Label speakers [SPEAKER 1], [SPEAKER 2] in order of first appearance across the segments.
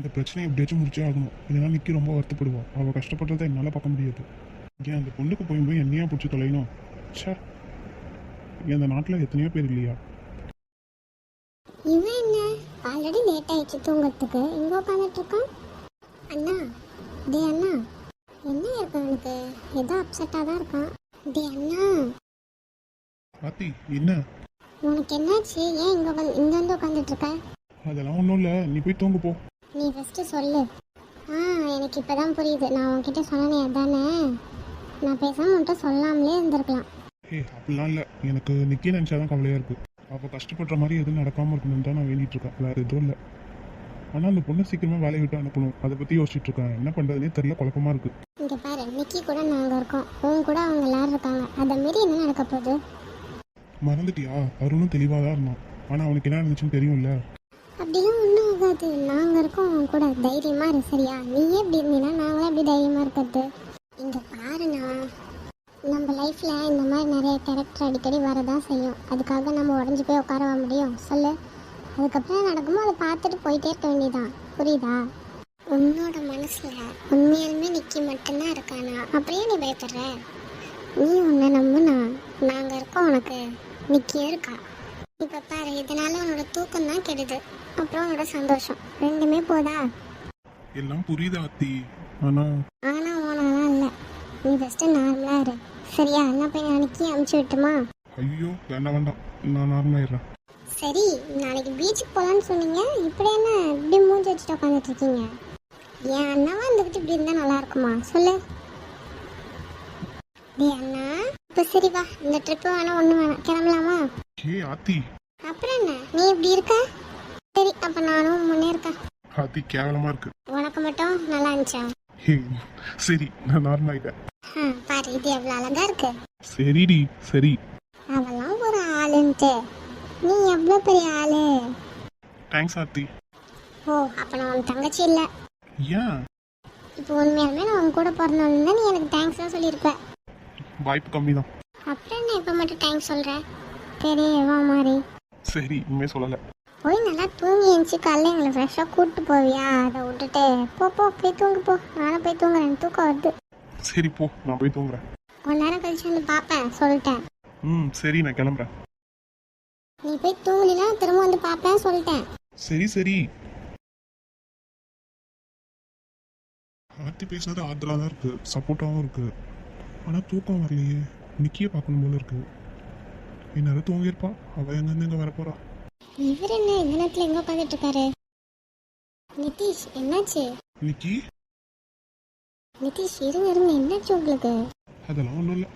[SPEAKER 1] இந்த பிரச்சனையை எப்படியாச்சும் முடிச்சே ஆகணும். இதனால் நிக்கி ரொம்ப வருத்தப்படுவா. அவள் கஷ்டப்படுறதை என்னால் பார்க்க முடியாது. ஏன் அந்த பொண்ணுக்கு போய் என்னையா பிடிச்சி தொலைணும்? ச்சே, இந்த நாட்டில் எத்தனையோ பேர் இல்லையா?
[SPEAKER 2] இவன் என்ன ஆல்ரெடி லேட் ஆயிடுச்சு தூங்கறதுக்கு, இங்கே உட்காந்துட்டு இருக்கான். அண்ணா, டே அண்ணா, என்ன இருக்கு அவனுக்கு? ஏதோ அப்செட்டாக தான் இருக்கான். டே அண்ணா,
[SPEAKER 1] ஆத்தி என்ன?
[SPEAKER 2] உனக்கு என்னாச்சு? ஏன் இங்கே வந்து உட்காந்துட்டு இருக்க?
[SPEAKER 1] அதெல்லாம் ஒன்றும் இல்லை, நீ போய் தூங்கு போ.
[SPEAKER 2] நீ ஃபஸ்ட்டு சொல்லு. எனக்கு இப்போ தான் புரியுது. நான் உன்கிட்ட சொன்னேனே அதானே. நான் பேசாமல் உன்கிட்ட சொல்லாமலே இருந்திருக்கலாம்.
[SPEAKER 1] அப்படிலாம் இல்லை, எனக்கு நிக்கி நினச்சாதான் கவலையாக இருக்குது. அவள் கஷ்டப்படுற மாதிரி எதுவும் நடக்காமல் இருக்கணும்னு தான் நான் வேண்டிகிட்டு இருக்கேன், வேறு எதுவும் இல்லை. ஆனால் அந்த பொண்ணை சீக்கிரமாக வேலையை விட்டு அனுப்பணும். அதை பற்றி யோசிச்சுட்டு இருக்கேன். என்ன பண்ணுறதுனே தெரியல, குழப்பமாக இருக்குது.
[SPEAKER 2] இங்கே பாரு, நிக்கி கூட நாங்கள் இருக்கோம், உன் கூட அவங்க எல்லாரும் இருக்காங்க. அதை மாரி என்ன நடக்க போகுது?
[SPEAKER 1] மறந்துட்டியா? அருணும் தெளிவாக தான் இருந்தான். ஆனால் அவனுக்கு என்ன இருந்துச்சுன்னு தெரியும்ல.
[SPEAKER 2] அப்படிலாம் ஒன்றும் ஆகாது. நாங்கள் இருக்கோம் அவன் கூட, தைரியமாக இரு சரியா? நீயே எப்படி இருந்தீங்கன்னா நாங்களும் எப்படி தைரியமாக இருக்கிறது? இங்கே பாருண்ணா, நம்ம லைஃப்பில் இந்த மாதிரி நிறைய கேரக்டர் அடிக்கடி வரதான் செய்யும். அதுக்காக நம்ம உடஞ்சி போய் உட்காரவா முடியும் சொல்லு? அதுக்கப்புறம் நடக்குமோ அதை பார்த்துட்டு போயிட்டே இருக்க வேண்டியதான். புரியுதா? உன்னோட மனசில் உண்மையாலுமே நிக்கி மட்டும்தான் இருக்கானா? அப்படியே நீ பயப்படுற? நீ உன்னை நம்புனா நாங்கள் இருக்கோம், உனக்கு நிக்கியும் இருக்கா. இப்போ பாரு, இதனால உன்னோட தூக்கம் தான் கெடுது, அப்புறம் உன்னோட சந்தோஷம் ரெண்டுமே போதா?
[SPEAKER 1] எல்லாம் புரியுதா ஆத்தி? ஆனால்
[SPEAKER 2] ஓனாலாம் இல்லை. நீ ஃபஸ்ட்டு நார்மலாக இரு சரியா? நான் போய் நாளைக்கு அமுச்சு விட்டுமா?
[SPEAKER 1] ஐயோ வேண்டாம், நான் நார்மலாகிடுறேன்.
[SPEAKER 2] சரி, நாளைக்கு பீச்சுக்கு போகலான்னு சொன்னீங்க, இப்படி என்ன இப்படி மூஞ்சி வச்சுட்டு உட்காந்துட்டு இருக்கீங்க? என் அண்ணாவா இருந்துக்கிட்டு இப்படி இருந்தால் நல்லா இருக்குமா சொல்லு? டே அண்ணா, இப்போ சரி வா, இந்த ட்ரிப்பு வேணாம், ஒன்றும் வேணாம், கிளம்பலாமா?
[SPEAKER 1] ஆத்தி,
[SPEAKER 2] அப்புறம் என்ன நீ இப்படி இருக்க? சரி, அப்போ நானும் முன்னே இருக்கேன்.
[SPEAKER 1] ஆத்தி கேவலமாக இருக்கு.
[SPEAKER 2] உனக்கு மட்டும் நல்லா இருந்துச்சா?
[SPEAKER 1] சரி, நான் நார்மலாகிட்டேன்.
[SPEAKER 2] பாரு, இது எவ்வளோ அழகா இருக்கு.
[SPEAKER 1] சரிடி, சரி.
[SPEAKER 2] அவெல்லாம் ஒரு ஆளுன்ட்டு நீ எவ்வளோ பெரிய ஆளு.
[SPEAKER 1] தேங்க்ஸ் ஆத்தி.
[SPEAKER 2] ஓ, அப்போ நான் உன் தங்கச்சி இல்லை.
[SPEAKER 1] ஏன்?
[SPEAKER 2] இப்போ உண்மையாலுமே நான் உன் கூட பிறந்தோன்னா நீ எனக்கு தேங்க்ஸ் தான் சொல்லியிருப்ப.
[SPEAKER 1] வாய்ப்பு கம்மி தான்.
[SPEAKER 2] அப்புறம் என்ன இப்போ மட்டும் தேங்க்ஸ் சொல்கிற? தெரியவா மாதிரி.
[SPEAKER 1] சரி, உண்மையே சொல்லலை.
[SPEAKER 2] போய் நல்லா தூங்கி எழுந்துச்சி காலையில் எங்களை ஃப்ரெஷ்ஷாக கூப்பிட்டு போவியா? அதை விட்டுட்டு போய் தூங்கு போ. நானும் போய் தூங்குறேன், தூக்கம் வருது.
[SPEAKER 1] சரி போ, நான் போய் தூங்குறேன்.
[SPEAKER 2] கொஞ்ச நேரம் கழிச்சு வந்து பார்ப்பேன், சொல்லிட்டேன்.
[SPEAKER 1] சரி, நான் கிளம்புறேன்.
[SPEAKER 2] நீ போய் தூங்குனா திரும்ப வந்து பார்ப்பேன், சொல்லிட்டேன்.
[SPEAKER 1] சரி. ஆத்தி பேசினது ஆதரவாக தான் இருக்கு, சப்போர்ட்டாகவும் இருக்கு. ஆனால் தூக்கம் வரலையே. நிக்கியே பார்க்கணும் போல இருக்கு. என்னால தூங்கியிருப்பா, அவள் எங்கேருந்து இங்கே வரப்போறா?
[SPEAKER 2] இவர் என்ன இந்த நேரத்தில் எங்கே உட்காந்துட்டு இருக்காரு? நிதிஷ், என்னாச்சு?
[SPEAKER 1] நிக்கி,
[SPEAKER 2] நிதிஷ் இருங்க, என்னாச்சு உங்களுக்கு?
[SPEAKER 1] அதெல்லாம் ஒன்றும் இல்லை.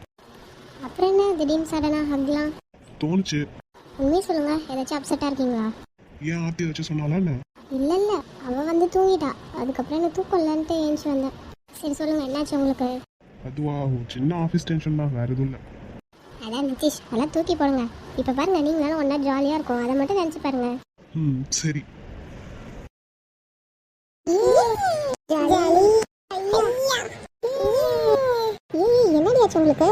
[SPEAKER 2] அப்புறம் என்ன திடீர்னு சடனாக ஹக்லாம்?
[SPEAKER 1] தோணுச்சு.
[SPEAKER 2] உண்மையை சொல்லுங்க, ஏதாச்சும் அப்செட்டாக இருக்கீங்களா?
[SPEAKER 1] ஏன் ஆத்தி ஏதாச்சும் சொன்னாலா என்ன?
[SPEAKER 2] இல்லை, அவள் வந்து தூங்கிட்டா. அதுக்கப்புறம் என்ன தூக்கம் இல்லைன்ட்டு ஏஞ்சி வந்தேன். சரி சொல்லுங்கள், என்னாச்சு உங்களுக்கு?
[SPEAKER 1] அதுவா, ஒரு சின்ன ஆஃபீஸ் டென்ஷன் தான், வேறு எதுவும் இல்லை.
[SPEAKER 2] அதான் நிதிஷ், அதெல்லாம் தூக்கி போடுங்க. இப்போ பாருங்க, நீங்களும் ஒன்றா ஜாலியாக இருக்கும், அதை மட்டும் நினச்சி பாருங்க.
[SPEAKER 1] சரி.
[SPEAKER 2] என்னடியாச்சு உங்களுக்கு?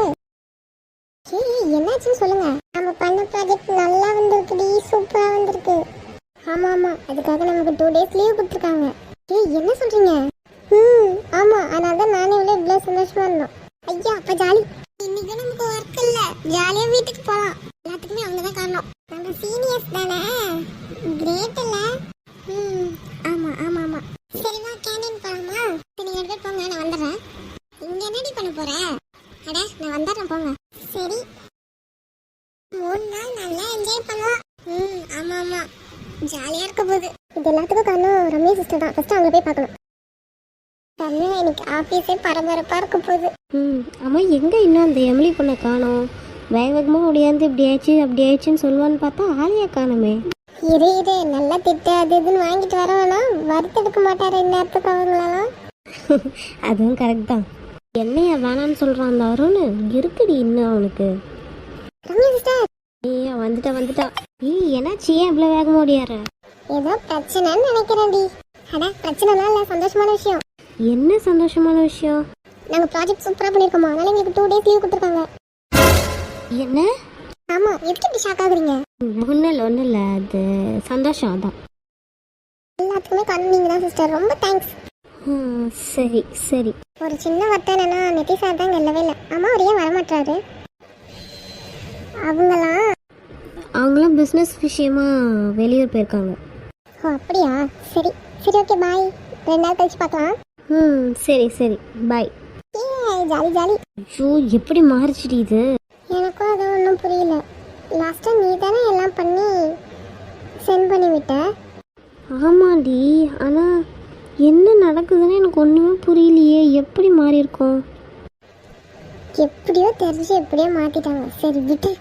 [SPEAKER 2] என்னாச்சுன்னு சொல்லுங்க. நம்ம பண்ண ப்ராஜெக்ட் நல்லா வந்திருக்குடி, சூப்பரா வந்திருக்கு. ஆமா, அதுக்காக நமக்கு 2 days லீவ் கொடுத்துருக்காங்க. என்ன சொல்றீங்க? ஆமா, அதனால தான் நானே இவ்வளோ சந்தோஷமா இருந்தோம். ஐயா, அப்ப ஜாலி. இன்னைக்கு நமக்கு ஒர்க் இல்ல, ஜாலியா வீட்டுக்கு போலாம். எல்லாத்துக்குமே அவங்க தான் காரணம். நம்ம சீனியர்ஸ் தானே, கிரேட் இல்ல? ஆமா. சரிவா, கேண்டீன் போலாமா? நீங்க 2 பேர் போங்க, நான் வந்துடுறேன். இங்க என்னடி பண்ண போற? அட, நான் வந்துடுறேன், போங்க. சரி, 3 நாள் நல்லா என்ஜாய் பண்ணலாம். ஆமா, ஜாலியா இருக்க போகுது. இது எல்லாத்துக்கும் காரணம் ரம்யா சிஸ்டர் தான். ஃபர்ஸ்ட் அவங்கள போய் பார்க்கணும். ரம்யா, எனக்கு ஆஃபீஸே பரபரப்பா இருக்க போகுது.
[SPEAKER 3] ஆமாம், எங்கே இன்னும் அந்த எம்லி பொண்ணை காணோம்? வேகமாக முடியாது, இப்படி ஆயிடுச்சு அப்படி ஆயிடுச்சுன்னு சொல்லுவான்னு பார்த்தா ஆளையா காணுமே.
[SPEAKER 2] இரு, நல்லா திட்டு அது இதுன்னு வாங்கிட்டு வரவேனா? வறுத்தெடுக்க மாட்டாரு இந்நேரத்துக்கு அவங்களாம்.
[SPEAKER 3] அதுவும் கரெக்ட் தான். என்னையா வேணான்னு சொல்கிறான் அந்த அருண்? இருக்குடி இன்னும் அவனுக்கு.
[SPEAKER 2] ரம்யா சிஸ்டர்,
[SPEAKER 3] வந்துட்டா. என்னாச்சு, ஏன் இவ்வளோ வேகமாக ஓடியார?
[SPEAKER 2] ஏதோ பிரச்சனைன்னு நினைக்கிறேன்டி. அட, பிரச்சனைலாம் இல்லை, சந்தோஷமான விஷயம்.
[SPEAKER 3] என்ன சந்தோஷமான விஷயம்?
[SPEAKER 2] நாங்கள் ப்ராஜெக்ட் சூப்பராக பண்ணியிருக்கோமா, அதனால எங்களுக்கு 2 days லீவ் கொடுத்துருக்காங்க.
[SPEAKER 3] என்ன?
[SPEAKER 2] ஆமாம், எதுக்கு இப்படி ஷாக் ஆகுறீங்க?
[SPEAKER 3] ஒன்றும் இல்லை, அது சந்தோஷம். அதான்
[SPEAKER 2] எல்லாத்துக்குமே காரணம் நீங்கள் தான் சிஸ்டர். ரொம்ப தேங்க்ஸ்.
[SPEAKER 3] சரி சரி.
[SPEAKER 2] ஒரு சின்ன வருத்தம் என்னன்னா நிதி சார் தான் இல்லவே இல்லை. அம்மா அவர் ஏன் வரமாட்டாரு?
[SPEAKER 3] அவங்களாம் பிஸ்னஸ் விஷயமா வெளியூர் போயிருக்காங்க.
[SPEAKER 2] ஓ அப்படியா? சரி சரி, ஓகே பாய். 2 நாள் கழிச்சு பார்க்கலாம்.
[SPEAKER 3] சரி சரி பாய்.
[SPEAKER 2] ஏ ஜாலி ஜாலி.
[SPEAKER 3] ஐயோ எப்படி மாறிச்சிட்டு இது.
[SPEAKER 2] எனக்கும் அது ஒன்றும் புரியல. லாஸ்ட்டாக நீ தானே எல்லாம் பண்ணி சென்ட் பண்ணி விட்ட.
[SPEAKER 3] ஆமாடி, ஆனால் என்ன நடக்குதுன்னு எனக்கு ஒன்றுமே புரியலையே. எப்படி மாறி இருக்கும்?
[SPEAKER 2] எப்படியோ தெரிஞ்சு எப்படியோ மாற்றிட்டாங்க. சரி விட்டு.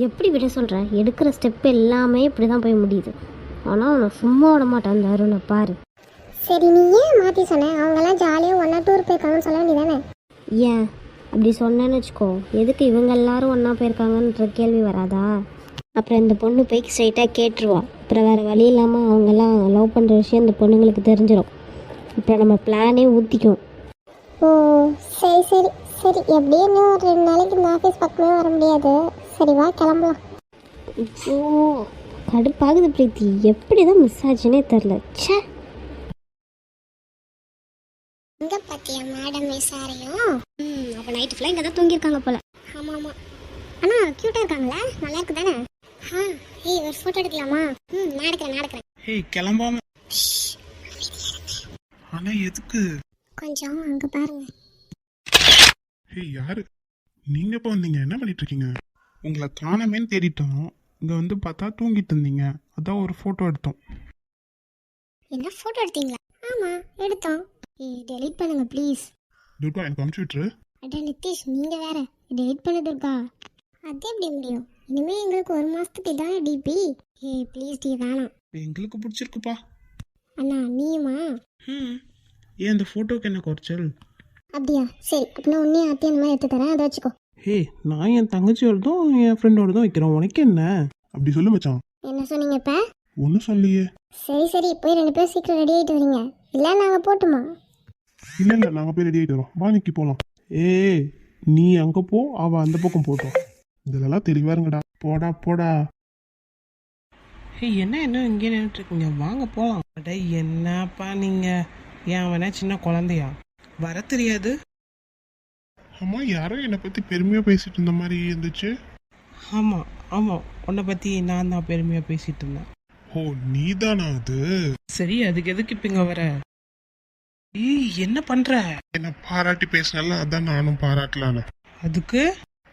[SPEAKER 3] எப்படி விட சொல்கிறேன்? எடுக்கிற ஸ்டெப் எல்லாமே இப்படி தான் போய் முடியுது. ஆனால் அவனை சும்மா விட மாட்டான் அந்த அருணை பாரு.
[SPEAKER 2] சரி நீ ஏன் மாற்றி சொன்ன? அவங்கெல்லாம் ஜாலியாக ஒன்றா டூர் போயிருக்காங்கன்னு சொல்ல வேண்டியதானே?
[SPEAKER 3] ஏன் அப்படி சொன்னேன்னு வச்சுக்கோ, எதுக்கு இவங்க எல்லாரும் ஒன்றா போயிருக்காங்கன்ற கேள்வி வராதா? அப்புறம் இந்த பொண்ணு போய் ஸ்ட்ரைட்டாக கேட்டுருவா. அப்புறம் வேறு வழி இல்லாமல் அவங்கெல்லாம் லவ் பண்ணுற விஷயம் இந்த பொண்ணுங்களுக்கு தெரிஞ்சிடும். அப்புறம் நம்ம பிளானே ஊற்றிக்கும்.
[SPEAKER 2] ஓ சரி சரி சரி, எப்படியும் இன்னும் ஒரு 2 நாளைக்கு இந்த ஆஃபீஸ் பக்கமே வர முடியாது. சரி வா கிளம்பலாம்.
[SPEAKER 3] ஓ கடுப்பாகுது பிரீத்தி. எப்படி தான் மிஸ் ஆச்சுன்னே தெரில. ச்சே.
[SPEAKER 2] எங்கே பார்த்தியா மேடம் சாரையும்?
[SPEAKER 3] அப்போ நைட்டு ஃபுல்லாக இங்கே தான் தூங்கியிருக்காங்க போல.
[SPEAKER 2] ஆமாம் ஆமாம். ஆனால் க்யூட்டாக இருக்காங்களே, நல்லா இருக்கு தானே? ஏய் ஒரு ஃபோட்டோ எடுக்கலாமா? நான் எடுக்கிறேன்.
[SPEAKER 1] ஏய் கிளம்பாம. ஆனா எதுக்கு?
[SPEAKER 2] கொஞ்சம் அங்கே பாருங்க.
[SPEAKER 1] ஏய் யாரு நீங்க? எப்போ வந்தீங்க? என்ன பண்ணிட்டு இருக்கீங்க? உங்களை காணமேன்னு தேடிட்டோம். இங்க வந்து பார்த்தா தூங்கிட்டு இருந்தீங்க. அதான் ஒரு போட்டோ எடுத்தோம்.
[SPEAKER 2] என்ன ஃபோட்டோ எடுத்தீங்களா? ஆமாம் எடுத்தோம். டெலீட் பண்ணுங்க ப்ளீஸ்.
[SPEAKER 1] துர்கா எனக்கு அனுப்பிச்சு விட்டுரு.
[SPEAKER 2] அட நிதிஷ் நீங்கள் வேற. டெலீட் பண்ண துர்கா. அது எப்படி முடியும்? இனிமேல் எங்களுக்கு 1 மாதத்துக்கு இதான டிபி. ப்ளீஸ் டி வேணாம்.
[SPEAKER 1] எங்களுக்கு பிடிச்சிருக்குப்பா.
[SPEAKER 2] அண்ணா நீயுமா?
[SPEAKER 1] ஏன் அந்த போட்டோக்கு என்ன குறைச்சல்?
[SPEAKER 2] அப்படியா? சரி அப்படின்னா உன்னே ஆத்தி அந்த மாதிரி எடுத்து தரேன், அதை வச்சுக்கோ.
[SPEAKER 4] ஹே, நான் என் தங்கச்சியோடதும் என் ஃப்ரெண்டோடதும் வைக்கிறேன். உனக்கு என்ன?
[SPEAKER 1] அப்படி சொல்லு மச்சான்.
[SPEAKER 2] என்ன சொன்னீங்க இப்போ?
[SPEAKER 1] ஒன்றும் சொல்லியே.
[SPEAKER 2] சரி போய் 2 பேரும் சீக்கிரம் ரெடி ஆகிட்டு வரீங்க. இல்லை நாங்கள் போட்டுமா?
[SPEAKER 1] இல்லை நாங்கள் போய் ரெடி ஆகிட்டு வரோம். வா நிக்கி போகலாம்.
[SPEAKER 4] ஏய், நீ அங்கே போ, அவள் அந்த பக்கம் போட்டோம்.
[SPEAKER 1] இதெல்லாம் தெளிவா இருங்கடா. போடா.
[SPEAKER 4] ஹே, என்ன இங்கே நின்றுட்டு இருக்கீங்க? வாங்க போகலாம். அட என்னப்பா நீங்கள்? ஏன் அவனா சின்ன குழந்தையா? வர தெரியாது?
[SPEAKER 1] அம்மா யாரோ என்னை பற்றி பெருமையாக பேசிட்டு இருந்த மாதிரி இருந்துச்சு.
[SPEAKER 4] ஆமாம் உன்னை பற்றி நான் தான் பெருமையாக பேசிகிட்டு இருந்தேன்.
[SPEAKER 1] ஓ நீதானா அது?
[SPEAKER 4] சரி, அதுக்கு எதுக்கு இப்போ இங்கே வர? ஏய், என்ன பண்ணுற?
[SPEAKER 1] என்னை பாராட்டி பேசினால அதான் நானும் பாராட்டலான்னு.
[SPEAKER 4] அதுக்கு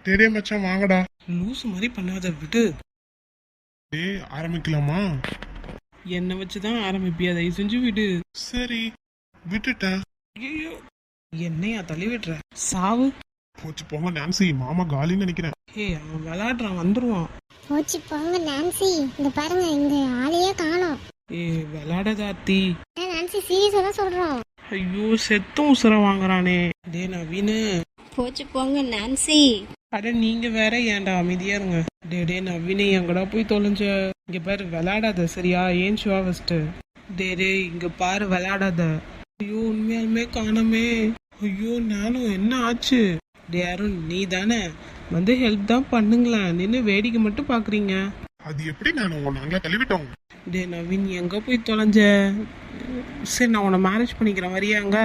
[SPEAKER 1] டேடே மச்சான் வாங்கடா.
[SPEAKER 4] லூஸ் மாதிரி பண்ணாத, விடு.
[SPEAKER 1] டேய் ஆரம்பிக்கலாமா?
[SPEAKER 4] என்னை வச்சு தான் ஆரம்பிப்பியா? தயவு செஞ்சு விடு.
[SPEAKER 1] சரி விட்டுட்டேன்.
[SPEAKER 4] ஐயோ, என்னையா தள்ளி விடுற? சாவு.
[SPEAKER 1] போச்சு போங்க நான்சி, மாமா காலின்னு நினைக்கிறேன்.
[SPEAKER 4] ஹே, அவன் விளையாடுறான், வந்துருவான்.
[SPEAKER 2] போச்சு போங்க நான்சி. இந்த பாருங்க இங்கே ஆளையே காணோம்.
[SPEAKER 4] விளையாடாத ஆத்தி.
[SPEAKER 2] நான்சி சீரியஸாக தான் சொல்கிறோம்.
[SPEAKER 4] ஐயோ, செத்தும் உசுர வாங்குறானே. டே நவீனு.
[SPEAKER 3] போச்சு போங்க நான்சி.
[SPEAKER 4] அட நீங்க வேற ஏன்டா அமைதியா இருங்க. டே நவீனு, எங்கடா போய் தொலைஞ்ச? இங்க பாரு, விளையாடாத சரியா? ஏன் ஷுவா ஃபஸ்ட்டு. டே இங்க பாரு, விளையாடாத. ஐயோ, உண்மையாலுமே காணமே. ஐயோ நானும், என்ன ஆச்சு? டே அருண், நீ தானே வந்து ஹெல்ப் தான் பண்ணுங்களேன். நின்று வேடிக்கை மட்டும் பாக்குறீங்க.
[SPEAKER 1] அது எப்படி நாங்களா தள்ளிவிட்டோம்.
[SPEAKER 4] டே நவீன், எங்க போய் தொலைஞ்ச? சரி, நான் உன்னை மேரேஜ் பண்ணிக்கிறேன், வரியாங்க?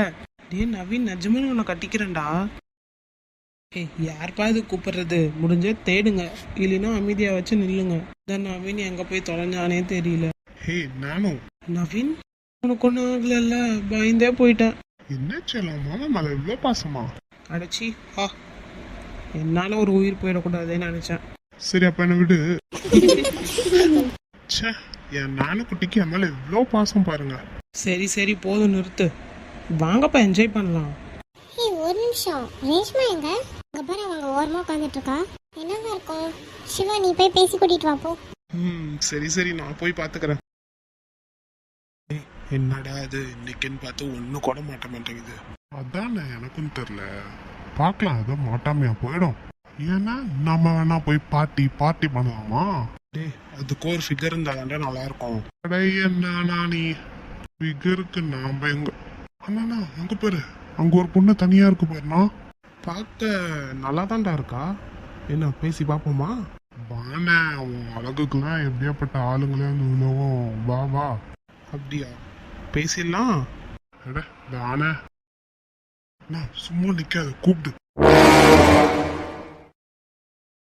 [SPEAKER 4] டே நவீன், நிஜமா நான் உன்னை கட்டிக்கிறேன்டா. ஏய், யார்ப்பா இது கூப்பிடுறது? முடிஞ்ச தேடுங்க, இல்லைன்னா அமைதியா வச்சு நில்லுங்க. தான் நவீன் எங்க போய் தொலைஞ்சானே தெரியல.
[SPEAKER 1] ஹே நானும்.
[SPEAKER 4] நவீன், உனக்கு ஒன்றும் ஆகல? பயந்தே போயிட்டேன்.
[SPEAKER 1] என்ன செல்லம், மாமா மேல இவ்வளோ பாசமா?
[SPEAKER 4] அடைச்சி ஆ, என்னால ஒரு உயிர் போயிடக்கூடாதுன்னு நினைச்சேன்.
[SPEAKER 1] சரி அப்ப என்ன விடு. ச்சே, என் நானு குட்டிக்கு என் மேல இவ்வளோ பாசம் பாருங்க.
[SPEAKER 4] சரி போதும், நிறுத்து. வாங்கப்பா, என்ஜாய் பண்ணலாம்.
[SPEAKER 2] ஒரு நிமிஷம், ரேஷ்மா எங்க? அங்கே பாரு, அவங்க ஓரமாக உட்காந்துட்டு இருக்கா. என்னவா இருக்கும்? சிவா நீ போய் பேசி கூட்டிட்டு வா போ.
[SPEAKER 1] சரி நான் போய் பாத்துக்கிறேன். என்னடா அது இன்னைக்குன்னு பார்த்து ஒன்றும் கூட மாட்ட மாட்டேங்குது. அதான் எனக்கும் தெரியல. பார்க்கலாம், ஏதோ மாட்டாமையா போயிடும். ஏன்னா நம்ம வேணா போய் பார்ட்டி பண்ணலாமா? டேய், அதுக்கு ஒரு ஃபிகர் இருந்தாதாண்டா நல்லா இருக்கும். என்ன நீ ஃபிகருக்கு நாம எங்க? அண்ணா அங்க பாரு, அங்க ஒரு பொண்ணு தனியா இருக்கு பாருண்ணா.
[SPEAKER 4] பார்க்க நல்லா தான்டா இருக்கா. என்ன பேசி பார்ப்போமா?
[SPEAKER 1] வாண்ணே, உன் அழகுக்குலாம் எப்படியாப்பட்ட ஆளுங்களே வந்து விழுவும். வா அப்படியா? பேசிடலாம். அட நானே சும்மா நிக்காத, கூப்பிடு.